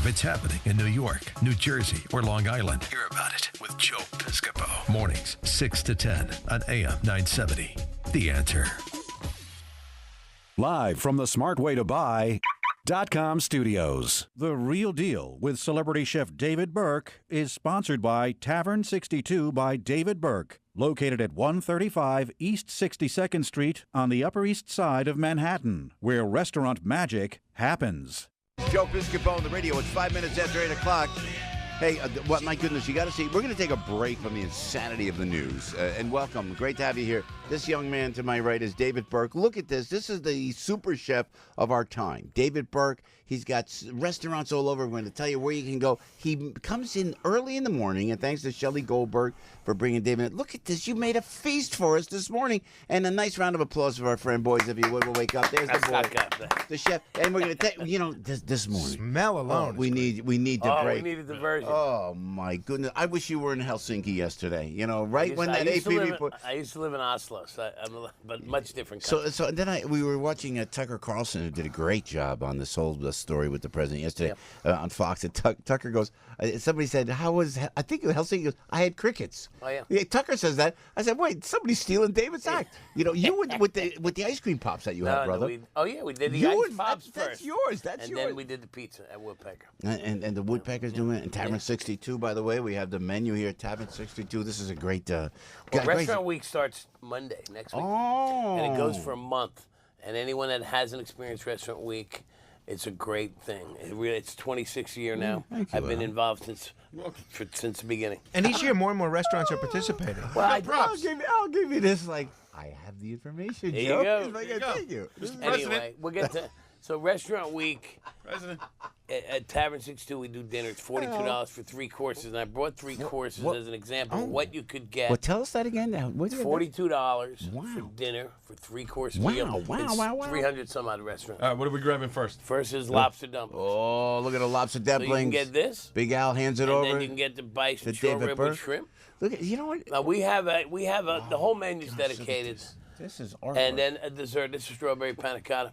If it's happening in New York, New Jersey, or Long Island, hear about it with Joe Piscopo. Mornings, 6 to 10 on AM 970. The Answer. Live from the smartwaytobuy.com studios. The Real Deal with celebrity chef David Burke is sponsored by Tavern 62 by David Burke, located at 135 East 62nd Street on the Upper East Side of Manhattan, where restaurant magic happens. Joe Piscopo on the radio. It's 5 minutes after 8 o'clock. Hey, what? My goodness, you got to see. We're going to take a break from the insanity of the news. And welcome. Great to have you here. This young man to my right is David Burke. Look at this. This is the super chef of our time. David Burke. He's got restaurants all over. We're going to tell you where you can go. He comes in early in the morning, and thanks to Shelley Goldberg for bringing David in. Look at this. You made a feast for us this morning. And a nice round of applause for our friend, boys, if you would. We'll wake up. There's the boy, the chef. And we're going to take, this morning. Smell alone. We need to break. We need a diversion. Oh, my goodness. I wish you were in Helsinki yesterday. Right when that AP report. I used to live in Oslo, but much different So country. and then we were watching Tucker Carlson, who did a great job on this whole story with the president yesterday on Fox. And Tucker goes, somebody said, how was, I think Helsinki, he goes, I had crickets. Oh, yeah. Tucker says that. I said, wait, somebody's stealing David's act. You with the ice cream pops that you had, brother. we did the ice pops first. That's yours. That's and yours. then we did the pizza at Woodpecker. And the Woodpecker's doing it. And Tavern 62, by the way, we have the menu here at Tavern 62. This is a great... Restaurant Week starts Monday, next week. Oh. And it goes for a month. And anyone that hasn't experienced Restaurant Week, it's a great thing. It's 26th year now. I've been involved since the beginning. And each year, more and more restaurants are participating. Well, I'll give you this, I have the information, there Joe. you go. Thank you. Anyway, we'll get to... So Restaurant Week, at Tavern 62, we do dinner. It's $42 for 3 courses. And I brought 3 courses as an example of what you could get. Well, tell us that again. $42 for dinner for 3-course meal. Wow. 300 some odd restaurants. What are we grabbing first? First is lobster dumplings. Oh, look at the lobster So dumplings. you can get this. Big Al hands it and over. then you can get the bison To short David rib Burke. with shrimp. Look at, you know what? Now we have the whole menu's dedicated. This is artwork. And then a dessert. This is strawberry panna cotta.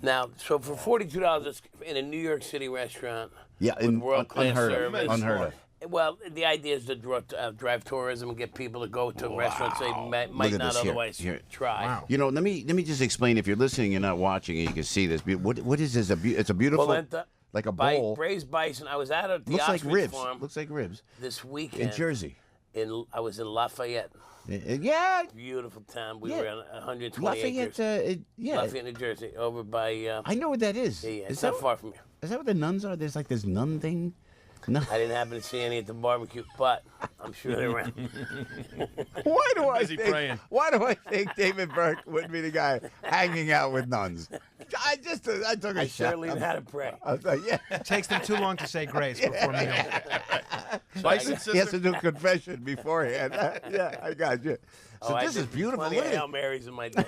Now, so for $42, it's in a New York City restaurant. Yeah, with world-class service. Unheard of. Well, the idea is to drive tourism and get people to go to restaurants they might not otherwise try. Wow. Let me just explain. If you're listening, you're not watching, and you can see this. What is this? It's a beautiful, polenta, like a bowl. Braised bison. I was at the Looks like ostrich ribs. farm. Looks like ribs. This weekend In Jersey. I was in Lafayette. Yeah. Beautiful town. We were on 120 Lafayette, acres. Lafayette, New Jersey, over by... I know what that is. Yeah, it's not far from here. Is that what the nuns are? There's like this nun thing? No. I didn't happen to see any at the barbecue, but I'm sure they're around. Why do I think David Burke would be the guy hanging out with nuns? I took a shot. Sure learned how to pray. It takes them too long to say grace before meal. He has to do confession beforehand. I got you. So this is beautiful. Plenty of Hail Marys in my day.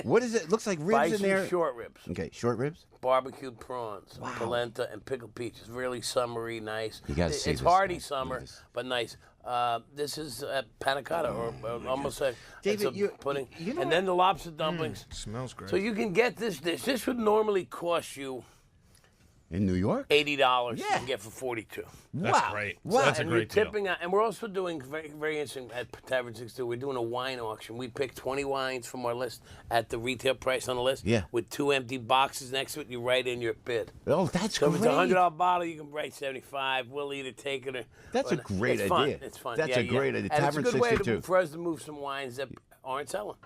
What is it? Looks like ribs Bison in there. Short ribs. Okay, short ribs. Barbecued prawns, polenta, and pickled peaches. Really summery, nice. You got to see It's this. hearty summer, but nice. This is panna cotta, or almost a pudding. And then the lobster dumplings. Smells great. So you can get this dish. This would normally cost you in New York $80. You can get for $42. That's great. Wow. That's a great deal. Tipping out, and we're also doing very, very interesting at Tavern 62. We're doing a wine auction. We pick 20 wines from our list at the retail price on the list. Yeah. With 2 empty boxes next to it, you write in your bid. Oh, that's so great. So if it's a $100 bottle, you can write 75. We'll either take it or. That's a great idea. Fun. It's fun. That's a great idea. And Tavern it's a good 62. way for us to move some wines that aren't selling.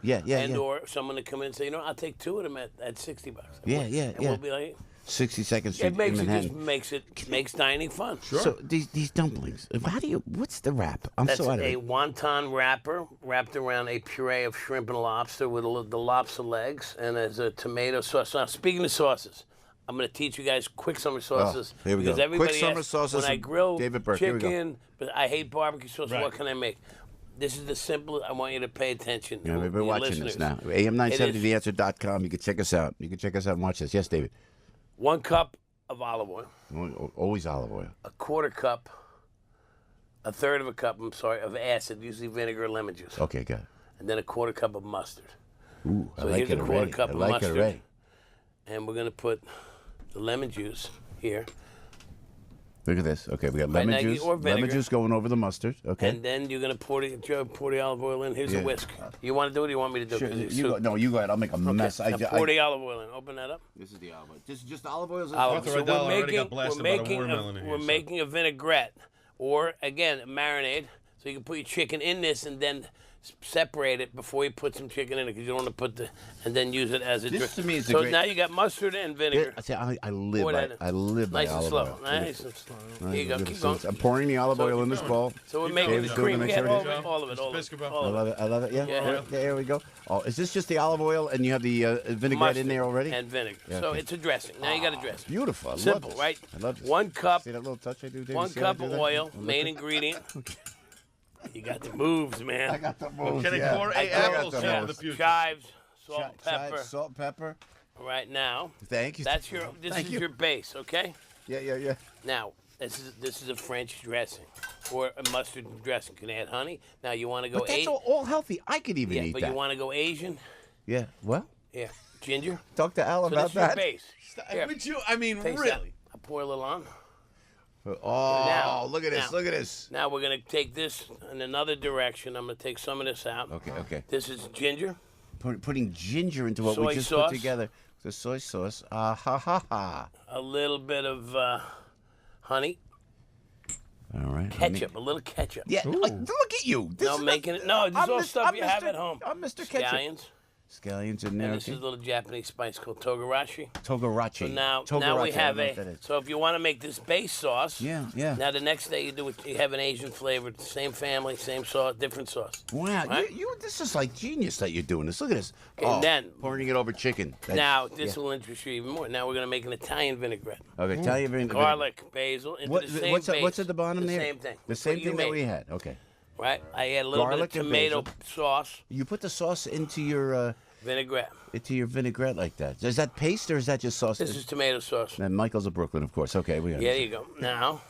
Or someone to come in and say, I'll take 2 of them at $60. And we'll be like. 62nd Street It makes in Manhattan. makes dining fun. Sure. So these dumplings, what's the wrap? That's a wonton wrapper wrapped around a puree of shrimp and lobster with the lobster legs, and there's a tomato sauce. Now, speaking of sauces, I'm going to teach you guys quick summer sauces. Here we go. Everybody Quick summer sauces. When I grill David Burke. chicken, but I hate barbecue sauce, what can I make? This is the simplest. I want you to pay attention. Yeah, we've been watching this now. AM970theanswer.com. You can check us out. And watch this. Yes, David. 1 cup of olive oil. Always olive oil. A 1/4 cup, a 1/3 of a cup, of acid, usually vinegar or lemon juice. Okay, good. And then a 1/4 cup of mustard. Ooh, so here's a 1/4 cup of mustard. Already. And we're going to put the lemon juice here. Look at this. Okay, we got Right, lemon now, juice. or Lemon vinegar. juice going over the mustard. Okay. And then you're gonna pour the olive oil in. Here's a whisk. You want to do it? Or you want me to do Sure, it? 'Cause it's you go, soup. no, you go ahead. I'll make a mess. Now pour the olive oil in. Open that up. This is the olive oil. This is just olive oil. Olive. Arthur So Adele already got we're blasted by the making watermelon in here, we're so. making a vinaigrette, or again, a marinade. So you can put your chicken in this and then separate it before you put some chicken in it, because you don't want to put and then use it as a This drink. to me is a so great- now you got mustard and vinegar. I live Pour by. that in. I live by Nice and olive slow. oil. Nice and slow. Here you go. Look at Keep this. going. I'm pouring the olive oil in this bowl. So we're Keep making going. the David's doing cream. the Yeah, mixture. all of it. All of it. All of it. Piscopo. All I of love it. I love it. Yeah. Yeah. There we go. Oh, is this just the olive oil and you have the vinaigrette Mustard in there already? and vinegar. Yeah, So okay. it's a dressing. Now you got a dressing. Beautiful. I love Simple, this. right? I love this. 1 cup. See that little touch I do, David? 1 See how I cup do of that? oil, main ingredient. You got the moves, man. I got the moves. Can yeah. I pour I eight got apples the in moves. the future? Chives, salt, Chives, pepper. salt, pepper. Right now, Thank you. this Thank is you. your base, okay? Yeah. Now, this is a French dressing or a mustard dressing. You can add honey. Now you want to go But that's all healthy. I could even Yeah, eat but that. you want to go Asian? Yeah. Well, Yeah, ginger. talk to Al So about this is your that. base. Here, Would you? I mean, taste really? that. I pour a little on. Oh, Now- look at this. now- Look at this. Now we're gonna take this in another direction. I'm gonna take some of this out. Okay. This is ginger. Putting ginger into what we Soy just sauce. put together. The soy sauce. Ah, ha. A little bit of honey. All right. Ketchup. A little ketchup. Yeah. Look at you. This No, is making it. No, this is I'm all Mis- stuff I'm you have Mr. at home. I'm Mr. Ketchup. Scallions. Scallions in there. And this is a little Japanese spice called togarashi. Togarachi. So now Togarachi, we I have don't know what that is. So if you want to make this base sauce, Yeah. Now the next day you have an Asian flavor, same family, same sauce, different sauce. Wow, Right? you this is like genius that you're doing this. Look at this. Okay, then- pouring it over chicken. That's- Now this yeah. will interest you even more. Now we're gonna make an Italian vinaigrette. Okay, Italian vinegar. Garlic, basil, into the same what's base. what's at the bottom the there? Same thing. The What same you thing that made, we had. Okay. Right. I add a little Garlic bit of and tomato basil. sauce, You put the sauce into your vinaigrette. vinaigrette like that. Is that paste or is that just sauce? This is tomato sauce. And Michael's of Brooklyn, of course. Okay, we got Yeah, there you go. Now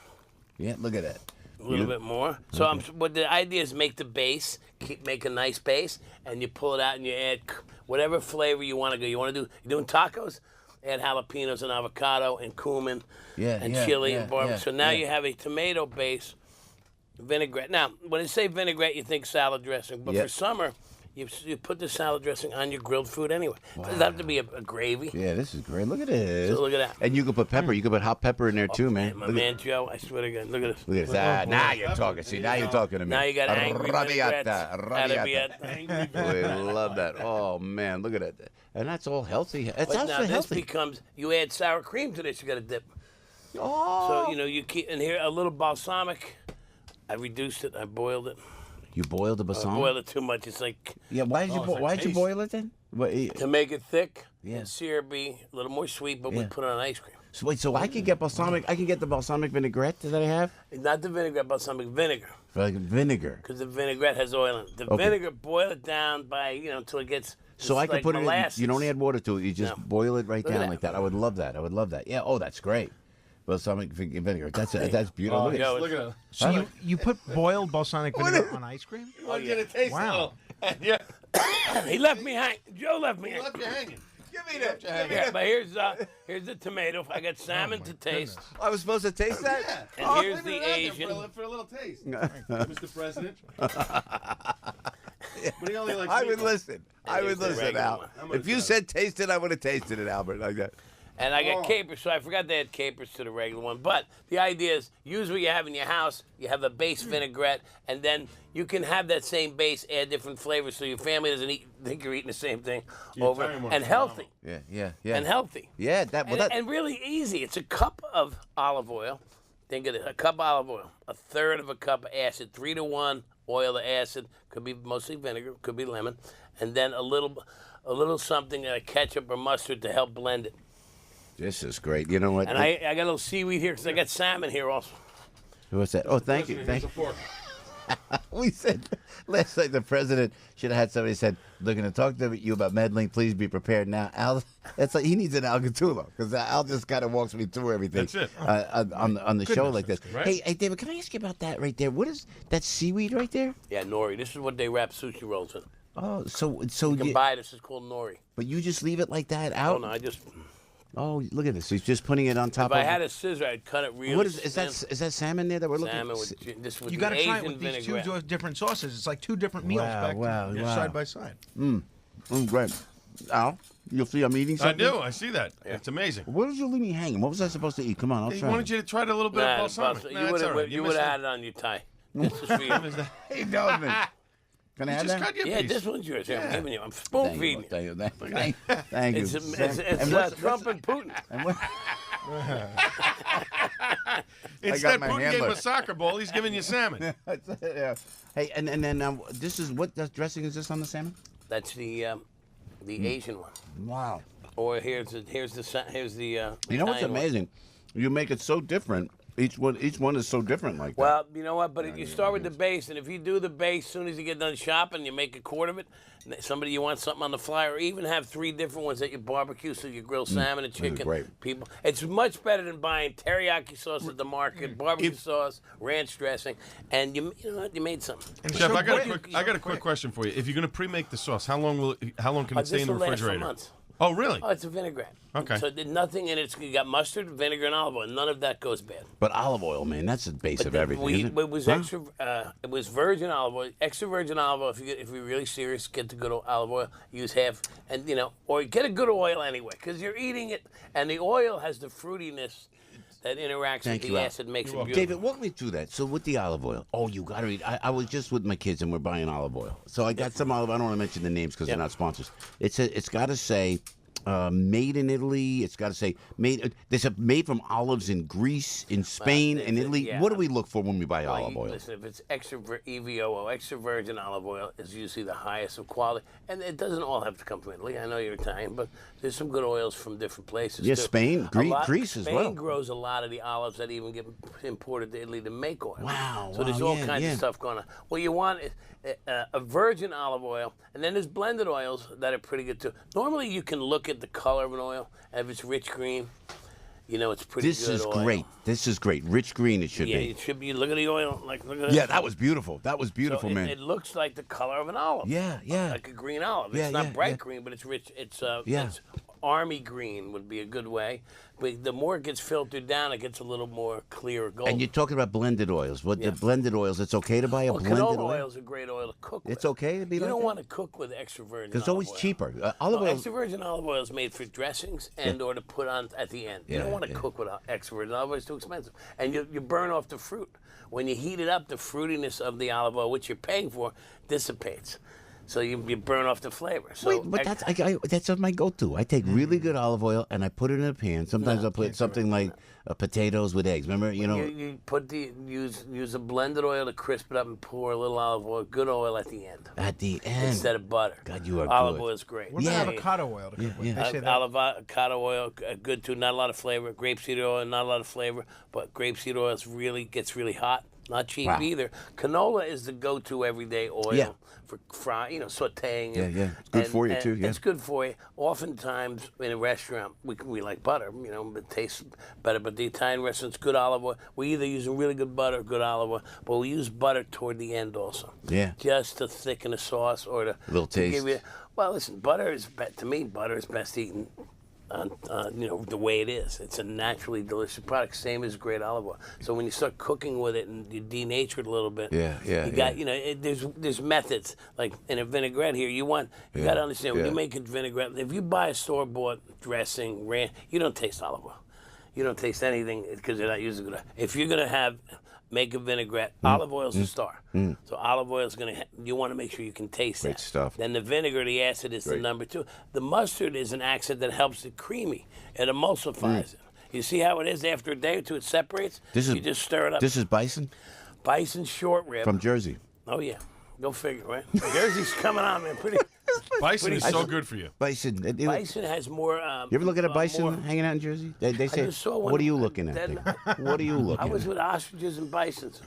Yeah, look at that. a little bit more. So what the idea is, make the base, make a nice base, and you pull it out and you add whatever flavor you want to go. You want to do? You're doing tacos? Add jalapenos and avocado and cumin and chili and barbecue. So now you have a tomato base vinaigrette. Now, when I say vinaigrette, you think salad dressing, but Yeah. for summer, you put the salad dressing on your grilled food anyway. It doesn't have to be a gravy. Yeah, this is great. Look at this. So look at that. And you can put pepper. You can put hot pepper in there too, man. My Look man Joe, I swear to God, look at this. Look at this. Ah, now you're talking. See, now you're talking to me. Now you got angry Arrabbiata, vinaigrettes. arrabbiata. We love that. Oh man, look at that. And that's all healthy. It's But also now this healthy. becomes, you add sour cream to this, you got to dip. Oh. So, you keep, and here, a little balsamic. I reduced it, I boiled it. You boiled the I balsamic? boiled it too much. It's like, Yeah. Why'd you boil it then? to make it thick Yeah. and syrupy, a little more sweet, but we Yeah. put it on ice cream. So wait, so I could get balsamic. I can get the balsamic vinaigrette that I have, Not the vinaigrette, balsamic vinegar, like vinegar. because the vinaigrette has oil in it. The Okay. vinegar, boil it down by, until it gets. So it's I can like put it in. molasses. You don't add water to it. You just No. boil it right Look at down that. like that. I would love that. I would love that. Yeah. Oh, that's great. Balsamic vinegar. That's beautiful. Look at yo, this. Look at it. So you put boiled balsamic vinegar on ice cream? I want you to taste Wow. it. Yeah. He left me hanging. Joe left me He hanging. left you hanging. Give me that. Yeah, but here's the tomato. I got salmon to taste. I was supposed to taste that. And here's Leave the it out there Asian. for a little taste, Mr. President. But he only likes I would meatballs. listen. I Here's would the listen, regular Al. one. I'm gonna If you try said taste it, I would have tasted it, Albert, like that. And I got capers, so I forgot to add capers to the regular one. But the idea is, use what you have in your house. You have a base vinaigrette, and then you can have that same base, add different flavors, so your family doesn't think you're eating the same thing over. Italian one's And healthy. Yeah. And healthy. Yeah, And really easy. It's a cup of olive oil. Think of it, a cup of olive oil, a third of a cup of acid, 3-to-1 oil to acid. Could be mostly vinegar, could be lemon, and then a little something, ketchup or mustard to help blend it. This is great. You know what? And I got a little seaweed here because I got salmon here also. What's that? Oh, thank you. President, Thank here's you. a fork. We said last night the president should have had somebody said, "Looking to talk to you about meddling. Please be prepared now." Al, that's like he needs an Al Gattulo because Al just kind of walks me through everything. That's it. On the show like this. Right. Hey, David, can I ask you about that right there? What is that seaweed right there? Yeah, nori. This is what they wrap sushi rolls in. Oh, so You can you, buy this. It's called nori. but you just leave it like that Oh out? no, I just Oh, look at this. He's just putting it on top If of. I had a scissor, I'd cut it really. What is that? Is that salmon there that we're looking Salmon at? with this with You the got to try it Asian with these vinaigrette. two different sauces. It's like two different meals back side by side. Great. Al, you'll see I'm eating I something. do. I see that. It's amazing. Where did you leave me hanging? What was I supposed to eat? Come on, I'll He try. wanted you to try it a little bit of balsamic. You would have had it on your tie. This is for you. Hey, Delvin. Can I have Just that? cut your Yeah, piece. this one's yours. Here, I'm giving you. I'm spoon feeding you. Thank you. It's Trump and Putin. Instead, my Putin gave handler. him a soccer ball. He's giving you salmon. Yeah. Hey, and then this is what dressing is this on the salmon? That's the Asian one. Wow. Or here's the You know what's Italian one. amazing? You make it so different. Each one is so different like that. Well, you know what? But you start with the base, and if you do the base, as soon as you get done shopping, you make a quart of it. Somebody you want something on the fly, or even have 3 different ones at your barbecue, so you grill salmon and chicken. great. People, it's much better than buying teriyaki sauce at the market, barbecue sauce, ranch dressing, and you know what? You made something. Chef, I got a quick question for you. If you're going to pre-make the sauce, how long can it stay in the This will last for refrigerator? months. Oh, really? Oh, it's a vinaigrette. Okay. So there's nothing in it. You got mustard, vinegar, and olive oil. None of that goes bad. But olive oil, man, that's the base of everything. Isn't it? It was extra. It was virgin olive oil, extra virgin olive oil. If you're really serious, get the good olive oil. Use half, and or get a good oil anyway, because you're eating it, and the oil has the fruitiness that interacts with the acid, makes it beautiful. David, walk me through that. So with the olive oil, you got to eat. I was just with my kids and we're buying olive oil. So I got some olive. I don't want to mention the names because they're not sponsors. It's got to say. Made in Italy. It's got to say made. There's a made from olives in Greece, in Spain, and Italy. yeah. What do we look for when we buy olive oil? Listen, if it's extra EVOO, extra virgin olive oil is usually the highest of quality, and it doesn't all have to come from Italy. I know you're Italian, but there's some good oils from different places. Yeah, too. Spain, Greece as well. Spain grows a lot of the olives that even get imported to Italy to make oil. Wow, So there's all kinds of stuff going on. What you want is a virgin olive oil, and then there's blended oils that are pretty good too. Normally, you can look at the color of an oil, and if it's rich green, it's pretty good. This is oil. great. This is great. Rich green it should be. Yeah, it should be. Look at the oil. Look at Yeah, that was beautiful. That was beautiful, so man. It looks like the color of an olive. Yeah. Like a green olive. Yeah, It's not yeah, bright yeah. green, but it's rich. It's army green would be a good way. But the more it gets filtered down, it gets a little more clear gold. And you're talking about blended oils. The blended oils? It's okay to buy a blended canola oil. oil is a great oil to cook with. It's okay to be You like don't that? want to cook with extra virgin. Because it's always olive oil. cheaper. Olive oil. Extra virgin olive oil is made for dressings and or to put on at the end. You don't want to cook with extra virgin olive oil; it's too expensive, and you burn off the fruit. When you heat it up, the fruitiness of the olive oil, which you're paying for, dissipates. So you burn off the flavor. So Wait, but that's my go-to. I take really good olive oil and I put it in a pan. Sometimes I'll put something like potatoes with eggs. Remember, you put use a blended oil to crisp it up and pour a little olive oil, good oil at the end. At the end. Instead of butter. God, you are olive good. oil is great. What about avocado oil to cook with? Yeah. I say that. Avocado oil, good too. Not a lot of flavor. Grapeseed oil, not a lot of flavor. But grapeseed oil gets really hot. Not cheap either. Canola is the go-to everyday oil for frying, sautéing. It's good for you too. Yeah. It's good for you. Oftentimes in a restaurant, we like butter. It tastes better. But the Italian restaurants, good olive oil. We either use really good butter or good olive oil, but we use butter toward the end also. Yeah. Just to thicken the sauce or to little taste. give you. Well, listen, butter is best eaten. The way it is. It's a naturally delicious product, same as great olive oil. So when you start cooking with it and you denature it a little bit, you got, there's methods. Like in a vinaigrette here, you got to understand, when you make a vinaigrette, if you buy a store-bought dressing, you don't taste olive oil. You don't taste anything because you're not using it. If you're going to make a vinaigrette, olive oil's a star. So olive oil's you want to make sure you can taste Great that. stuff. Then the vinegar, the acid is the number 2. The mustard is an acid that helps it creamy. It emulsifies it. You see how it is after a day or two, it separates? You just stir it up. This is bison? Bison short rib. From Jersey. Oh, yeah. Go figure, right? Jersey's coming on, man. Bison is so good for you. Bison. Bison has more. You ever look at a bison hanging out in Jersey? They say, just saw one. what are you looking at? What are you looking I was at? with ostriches and bisons.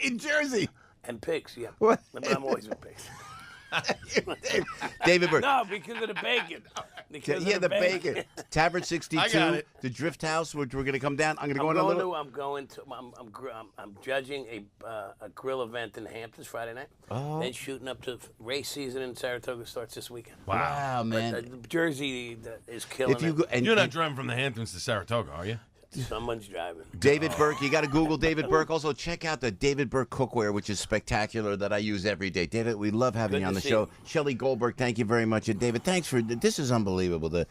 In Jersey. And pigs, yeah. What? But I'm always with pigs. David Burke. No, because of the bacon. The bacon. Tavern 62. I got it. The Drift House, which we're going to come down. I'm judging a grill event in the Hamptons Friday night. Oh. Then shooting up to race season in Saratoga starts this weekend. Wow, man. Jersey is killing it. You're not driving from the Hamptons to Saratoga, are you? Someone's driving. David Burke. You got to Google David Burke. Also, check out the David Burke cookware, which is spectacular, that I use every day. David, we love having you on the show. Shelley Goldberg, thank you very much. And David, thanks for this. Is unbelievable, the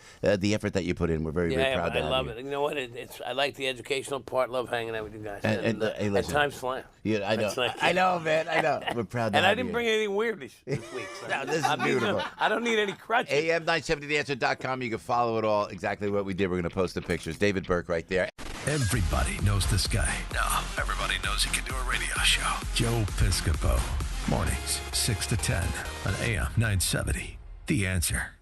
effort that you put in. We're very proud to have you. I love it. You know what? I like the educational part. Love hanging out with you guys. And time's flying. Yeah, I know. I know, man. I know. We're proud to have you. And I didn't bring anything weird this week. So no, this is beautiful. I don't need any crutches. AM970theanswer.com. You can follow it all. Exactly what we did. We're going to post the pictures. David Burke right there. Everybody knows this guy. No, everybody knows he can do a radio show. Joe Piscopo. Mornings, 6 to 10 on AM 970. The Answer.